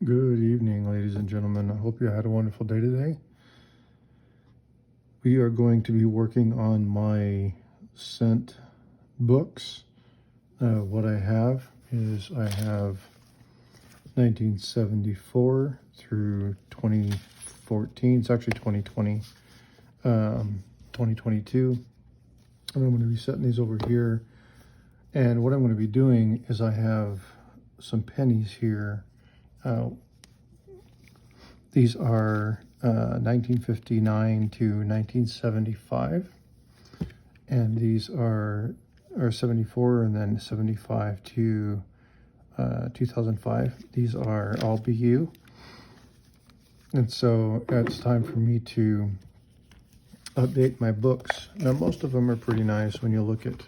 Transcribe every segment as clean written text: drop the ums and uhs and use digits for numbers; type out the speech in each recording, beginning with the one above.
Good evening, ladies and gentlemen. I hope you had a wonderful day today. We are going to be working on my cent books. What I have is I have 1974 through 2014. It's actually 2020, 2022. And I'm going to be setting these over here. And what I'm going to be doing is I have some pennies here. These are 1959 to 1975, and these are 74 and then 75 to 2005. These are all BU, and so it's time for me to update my books. Now, most of them are pretty nice when you look at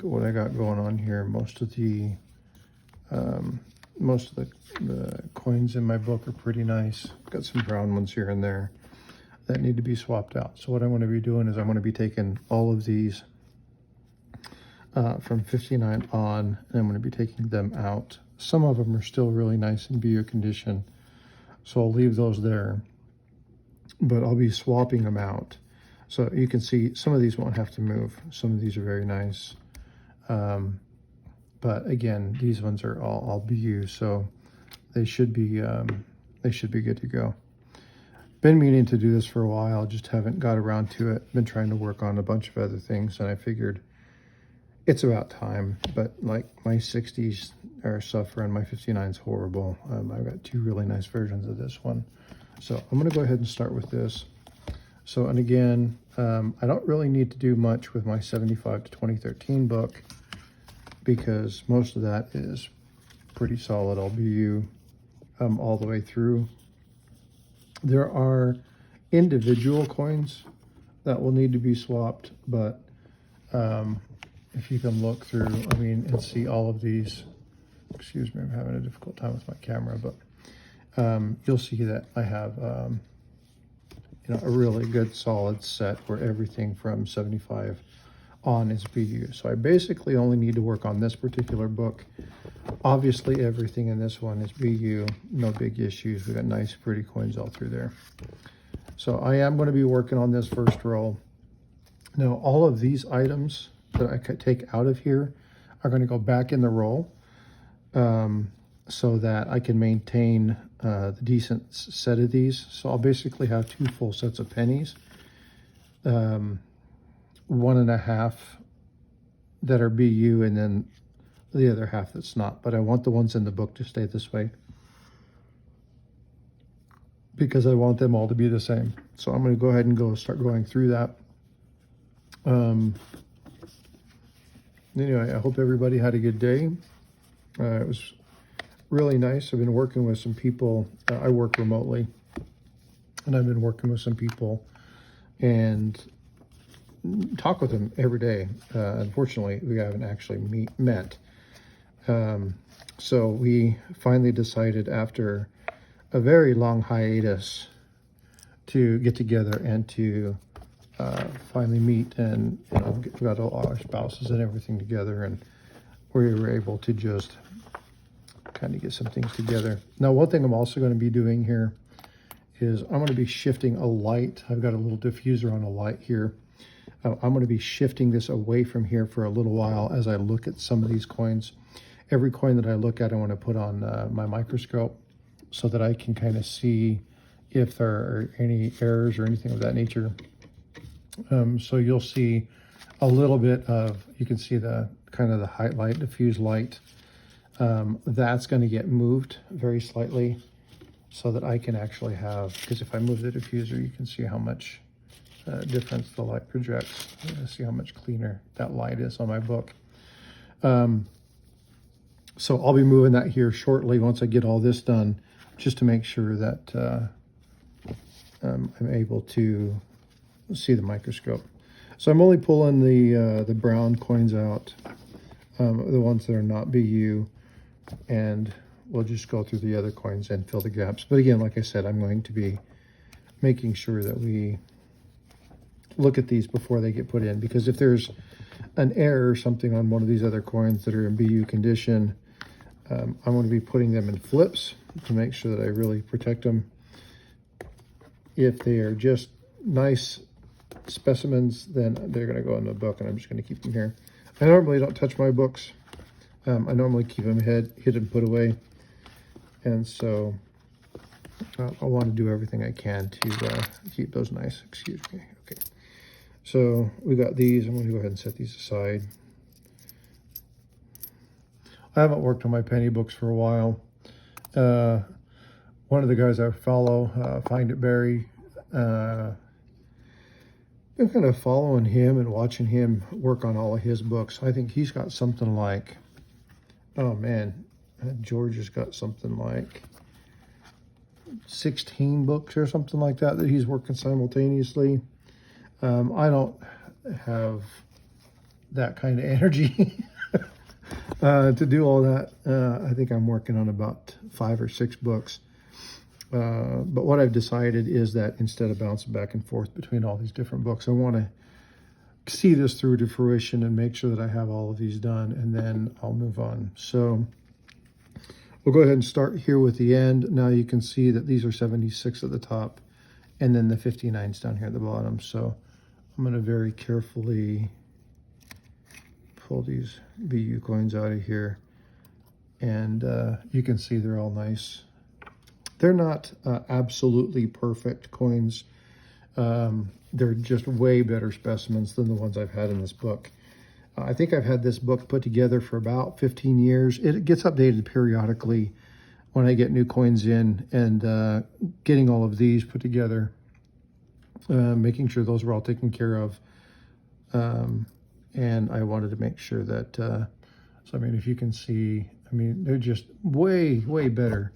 what I got going on here. Most of the coins in my book are pretty nice. Got some brown ones here and there that need to be swapped out. So what I'm going to be doing is I'm going to be taking all of these from 59 on, and I'm going to be taking them out. Some of them are still really nice in BU condition, so I'll leave those there, but I'll be swapping them out. So you can see some of these won't have to move. Some of these are very nice. But again, these ones are all BU, so they should be good to go. Been meaning to do this for a while, just haven't got around to it. Been trying to work on a bunch of other things, and I figured it's about time. But like, my 60s are suffering, my 59's horrible. I've got two really nice versions of this one. So I'm gonna go ahead and start with this. So, and again, I don't really need to do much with my 75 to 2013 book, because most of that is pretty solid. I'll BU all the way through. There are individual coins that will need to be swapped, but if you can look through, I mean, and see all of these, excuse me, I'm having a difficult time with my camera, but you'll see that I have a really good solid set where everything from 75 on is BU. So I basically only need to work on this particular book. Obviously everything in this one is BU, no big issues. We got nice pretty coins all through there. So I am going to be working on this first roll. Now all of these items that I could take out of here are going to go back in the roll, so that I can maintain the decent set of these. So I'll basically have two full sets of pennies. 1.5 that are BU, and then the other half that's not. But I want the ones in the book to stay this way, because I want them all to be the same. So I'm going to go ahead and start going through that. Anyway, I hope everybody had a good day. It was really nice. I've been working with some people. I work remotely, and I've been working with some people and talk with them every day. Unfortunately, we haven't actually met. So we finally decided, after a very long hiatus, to get together and to finally meet, and we got all our spouses and everything together, and we were able to just kind of get some things together. Now, one thing I'm also going to be doing here is I'm going to be shifting a light. I've got a little diffuser on a light here. I'm going to be shifting this away from here for a little while as I look at some of these coins. Every coin that I look at, I want to put on my microscope, so that I can kind of see if there are any errors or anything of that nature. So you'll see a little bit of, you can see the kind of the highlight, diffuse light. That's going to get moved very slightly, so that I can actually have, because if I move the diffuser, you can see how much difference the light projects. See how much cleaner that light is on my book. So I'll be moving that here shortly once I get all this done, just to make sure that I'm able to see the microscope. So I'm only pulling the brown coins out, the ones that are not BU, and we'll just go through the other coins and fill the gaps. But again, like I said, I'm going to be making sure that we look at these before they get put in, because if there's an error or something on one of these other coins that are in BU condition, I'm going to be putting them in flips to make sure that I really protect them. If they are just nice specimens, then they're going to go in the book, and I'm just going to keep them here. I normally don't touch my books. I normally keep them hidden, put away, and so I want to do everything I can to keep those nice. Excuse me. Okay, so we got these. I'm going to go ahead and set these aside. I haven't worked on my penny books for a while. One of the guys I follow, Find It Barry, been kind of following him and watching him work on all of his books. I think he's got something like, oh man, George has got something like 16 books or something like that he's working simultaneously. I don't have that kind of energy to do all that. I think I'm working on about 5 or 6 books. But what I've decided is that instead of bouncing back and forth between all these different books, I want to see this through to fruition and make sure that I have all of these done, and then I'll move on. So we'll go ahead and start here with the end. Now you can see that these are 76 at the top, and then the 59s down here at the bottom. So I'm going to very carefully pull these BU coins out of here, and you can see they're all nice. They're not absolutely perfect coins. They're just way better specimens than the ones I've had in this book. I think I've had this book put together for about 15 years. It gets updated periodically when I get new coins in, and getting all of these put together, making sure those were all taken care of. And I wanted to make sure that, so I mean, if you can see, I mean, they're just way, way better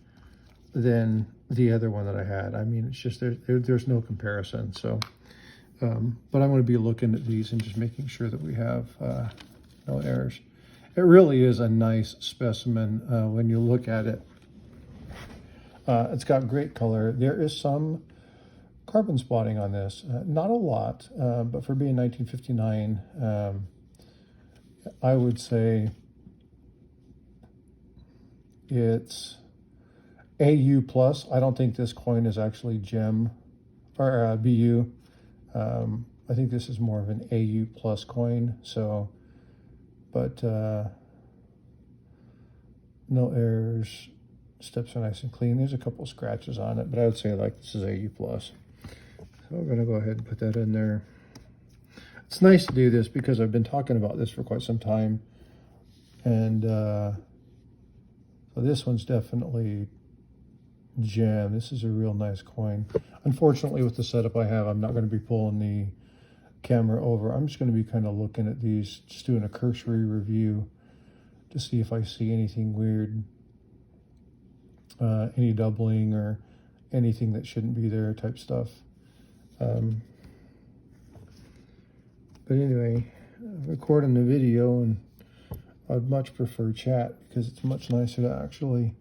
than the other one that I had. I mean, it's just, there's no comparison. So, but I'm going to be looking at these and just making sure that we have no errors. It really is a nice specimen when you look at it. It's got great color. There is some carbon spotting on this. Not a lot, but for being 1959, I would say it's AU+. I don't think this coin is actually gem or BU. I think this is more of an AU+ coin. So, but no errors. Steps are nice and clean. There's a couple scratches on it, but I would say like this is AU+. So we're going to go ahead and put that in there. It's nice to do this because I've been talking about this for quite some time. And so this one's definitely gem. This is a real nice coin. Unfortunately, with the setup I have, I'm not going to be pulling the camera over. I'm just going to be kind of looking at these, just doing a cursory review to see if I see anything weird, any doubling or anything that shouldn't be there type stuff. But anyway, recording the video, and I'd much prefer chat because it's much nicer to actually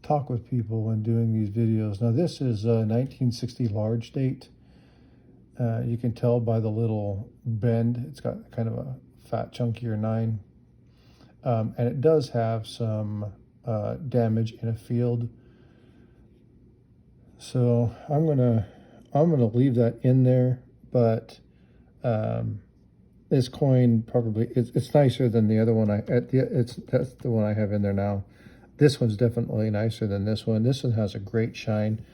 talk with people when doing these videos. Now this is a 1960 large date. You can tell by the little bend. It's got kind of a fat, chunkier 9. And it does have some damage in a field. So I'm gonna leave that in there, but this coin probably it's nicer than the other one. That's the one I have in there now. This one's definitely nicer than this one. This one has a great shine,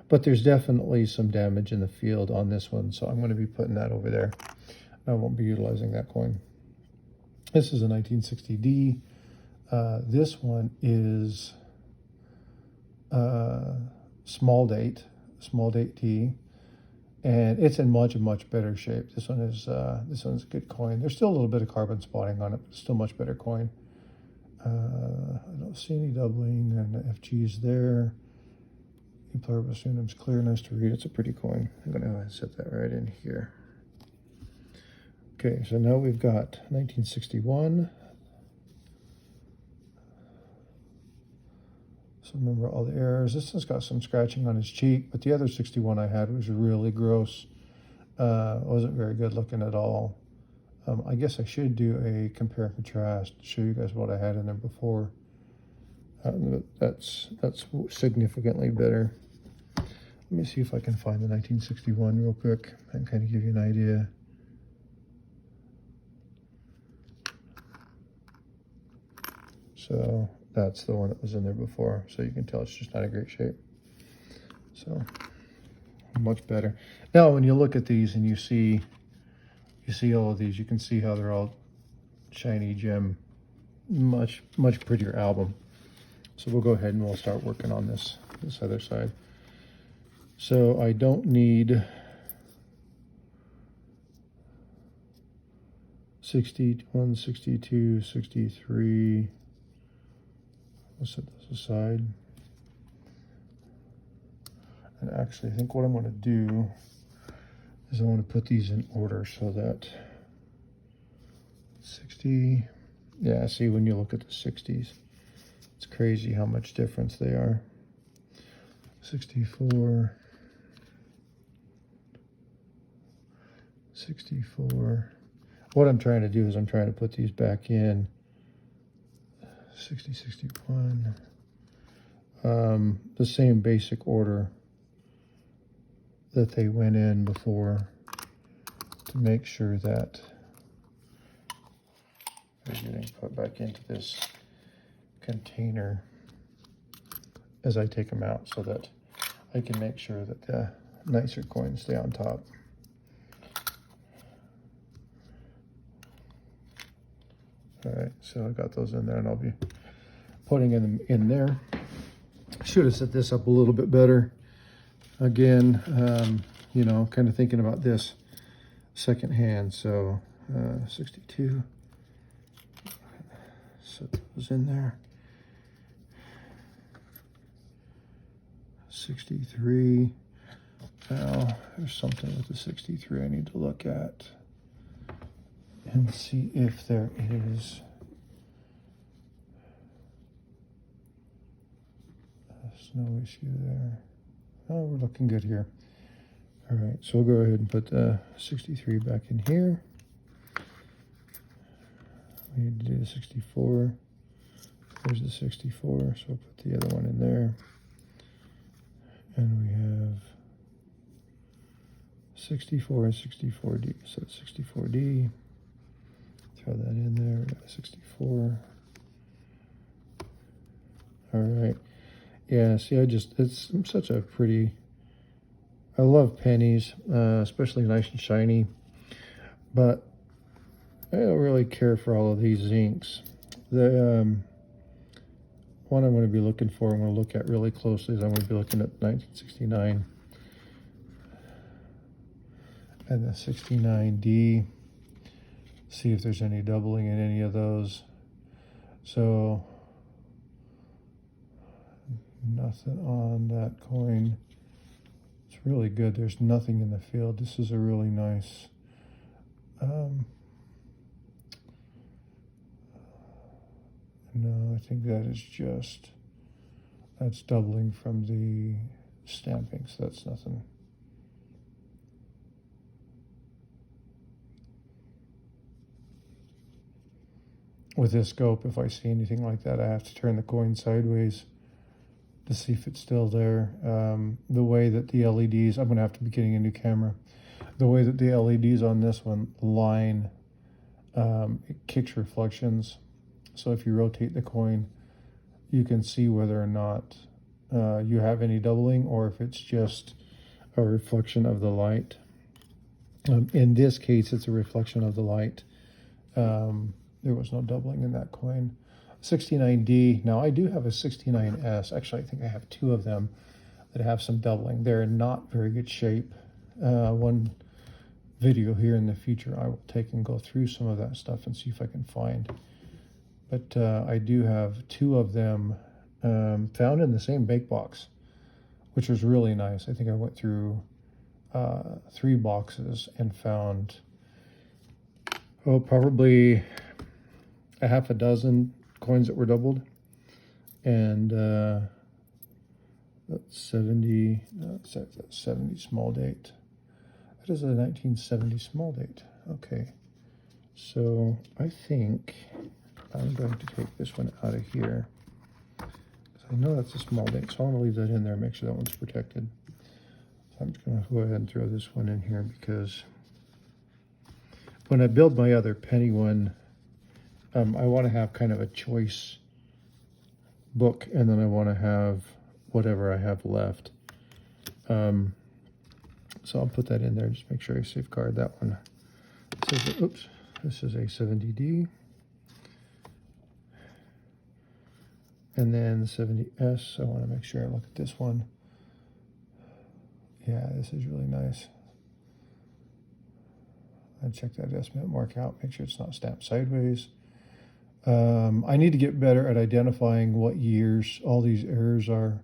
but there's definitely some damage in the field on this one. So I'm going to be putting that over there. I won't be utilizing that coin. This is a 1960D. This one is small date D, and it's in much better shape. This one's a good coin. There's still a little bit of carbon spotting on it, but it's still much better coin. I don't see any doubling, and the FG is there. Pluribus clear, nice to read. It's a pretty coin. I'm going to go ahead and set that right in here. Okay, so now we've got 1961. So remember all the errors. This one's got some scratching on his cheek, but the other 61 I had was really gross. Wasn't very good looking at all. I guess I should do a compare and contrast to show you guys what I had in there before. That's significantly better. Let me see if I can find the 1961 real quick and kind of give you an idea. So that's the one that was in there before. So you can tell it's just not in great shape. So much better. Now, when you look at these and you see all of these, you can see how they're all shiny gem. Much prettier album. So we'll go ahead and we'll start working on this other side. So I don't need 61, 62, 63. We'll set this aside. And actually, I think what I'm going to do is I want to put these in order so that 60, yeah, see, when you look at the 60s, it's crazy how much difference they are. 64, 64. What I'm trying to do is I'm trying to put these back in 60, 61, the same basic order that they went in before, to make sure that they're getting put back into this container as I take them out, so that I can make sure that the nicer coins stay on top. All right, so I got those in there, and I'll be putting them in there. Should have set this up a little bit better. Again, you know, kind of thinking about this second hand. So 62, set those in there. 63. Now, there's something with the 63 I need to look at and see if there is no issue there. Oh, we're looking good here. All right, so we'll go ahead and put the 63 back in here. We need to do the 64. There's the 64, so we'll put the other one in there. And we have 64 and 64D. So 64D. Throw that in there. We got 64. All right. Yeah, see, it's such a pretty, I love pennies, especially nice and shiny, but I don't really care for all of these zincs. The one I'm going to be looking for, I'm going to look at really closely, is I'm going to be looking at 1969 and the 69D, see if there's any doubling in any of those. So nothing on that coin. It's really good. There's nothing in the field. This is a really nice no, I think that is just, that's doubling from the stamping, so that's nothing. With this scope, if I see anything like that, I have to turn the coin sideways to see if it's still there. The way that the LEDs, I'm going to have to be getting a new camera. The way that the LEDs on this one line, it kicks reflections. So if you rotate the coin, you can see whether or not you have any doubling, or if it's just a reflection of the light. In this case, it's a reflection of the light. There was no doubling in that coin. 69D. Now, I do have a 69S. Actually, I think I have two of them that have some doubling. They're in not very good shape. One video here in the future, I will take and go through some of that stuff and see if I can find. But I do have two of them found in the same bake box, which was really nice. I think I went through 3 boxes and found, oh, probably a half a dozen coins that were doubled, and that's 70, that's 70 small date. That is a 1970 small date. Okay, so I think I'm going to take this one out of here I know that's a small date, so I'm going to leave that in there, make sure that one's protected. So I'm just going to go ahead and throw this one in here because when I build my other penny one, I want to have kind of a choice book, and then I want to have whatever I have left. So I'll put that in there, just make sure I safeguard that one. So, oops, this is a 70D. And then the 70S, I want to make sure I look at this one. Yeah, this is really nice. I'd check that estimate mark out, make sure it's not stamped sideways. I need to get better at identifying what years all these errors are.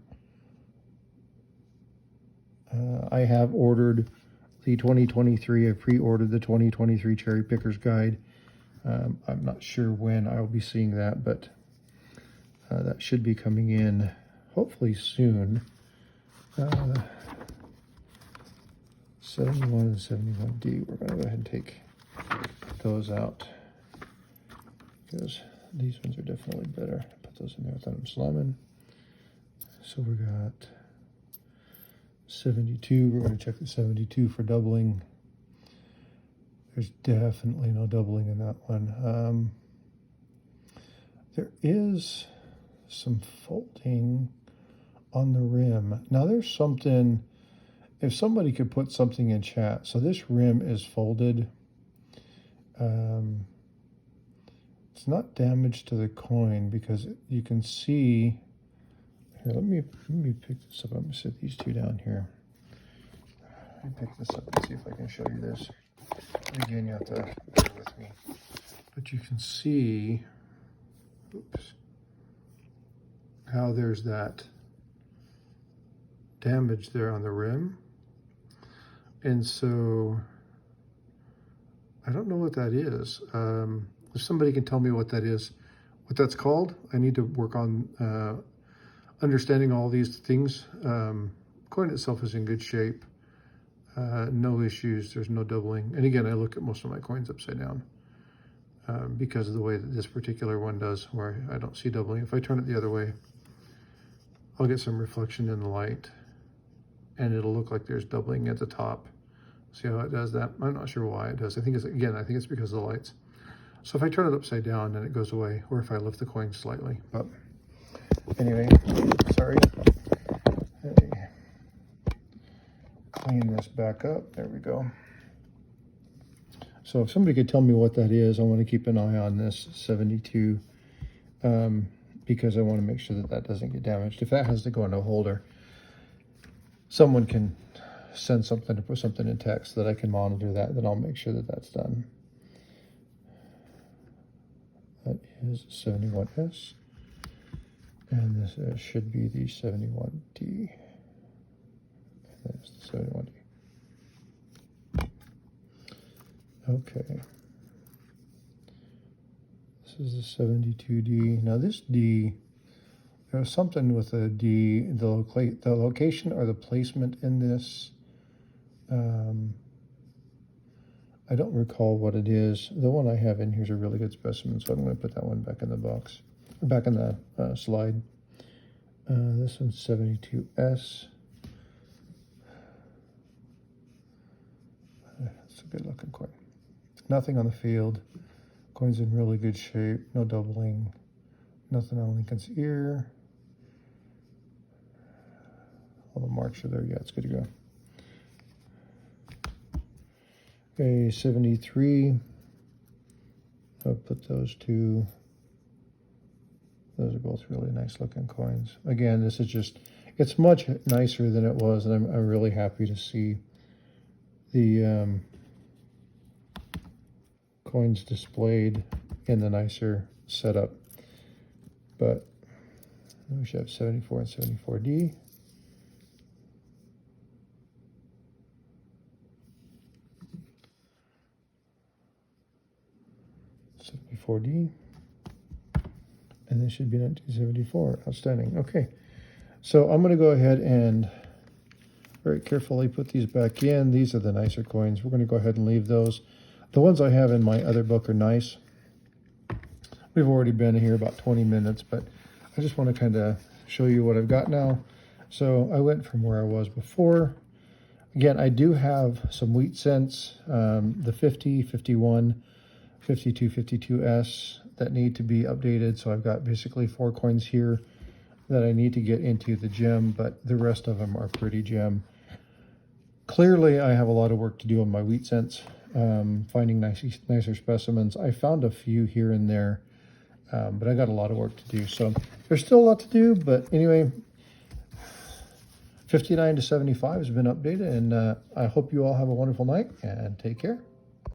I have ordered the 2023, I pre-ordered the 2023 Cherry Pickers Guide. I'm not sure when I will be seeing that, but that should be coming in hopefully soon. 71 and 71D, we're going to go ahead and take those out because these ones are definitely better. Put those in there without them slamming. So we got 72. We're going to check the 72 for doubling. There's definitely no doubling in that one. There is some folding on the rim. Now there's something, if somebody could put something in chat. So this rim is folded. It's not damage to the coin because you can see, here, let me pick this up. I'm gonna set these two down here. Let me pick this up and see if I can show you this. Again, you have to bear with me. But you can see, oops, how there's that damage there on the rim. And so I don't know what that is. If somebody can tell me what that is, what that's called, I need to work on understanding all these things. Coin itself is in good shape. No issues, there's no doubling. And again, I look at most of my coins upside down because of the way that this particular one does, where I don't see doubling. If I turn it the other way, I'll get some reflection in the light and it'll look like there's doubling at the top. See how it does that? I'm not sure why it does. I think it's, again, I think it's because of the lights. So if I turn it upside down, then it goes away, or if I lift the coin slightly. But anyway, sorry. Hey. Clean this back up. There we go. So if somebody could tell me what that is, I want to keep an eye on this 72 because I want to make sure that that doesn't get damaged. If that has to go in a holder, someone can send something to put something in text that I can monitor that, then I'll make sure that that's done. That is 71S, and this should be the 71D. And that's the 71D. Okay. This is the 72D. Now this D, there's something with the D, the location or the placement in this. I don't recall what it is. The one I have in here is a really good specimen, so I'm going to put that one back in the box, back in the slide. This one's 72S. That's a good looking coin. Nothing on the field. Coin's in really good shape. No doubling. Nothing on Lincoln's ear. All the marks are there. Yeah, it's good to go. Okay, 73. I'll put those two. Those are both really nice looking coins. Again, this is just, it's much nicer than it was, and I'm really happy to see the coins displayed in the nicer setup. But we should have 74 and 74D. .74D, and this should be 1974. Outstanding. Okay, so I'm going to go ahead and very carefully put these back in. These are the nicer coins. We're going to go ahead and leave those. The ones I have in my other book are nice. We've already been here about 20 minutes, but I just want to kind of show you what I've got now. So I went from where I was before. Again, I do have some wheat cents, the 50, 51, 52, 52S that need to be updated. So I've got basically 4 coins here that I need to get into the gem, but the rest of them are pretty gem. Clearly, I have a lot of work to do on my wheat cents, finding nicer specimens. I found a few here and there, but I got a lot of work to do. So there's still a lot to do, but anyway, 59 to 75 has been updated, and I hope you all have a wonderful night and take care.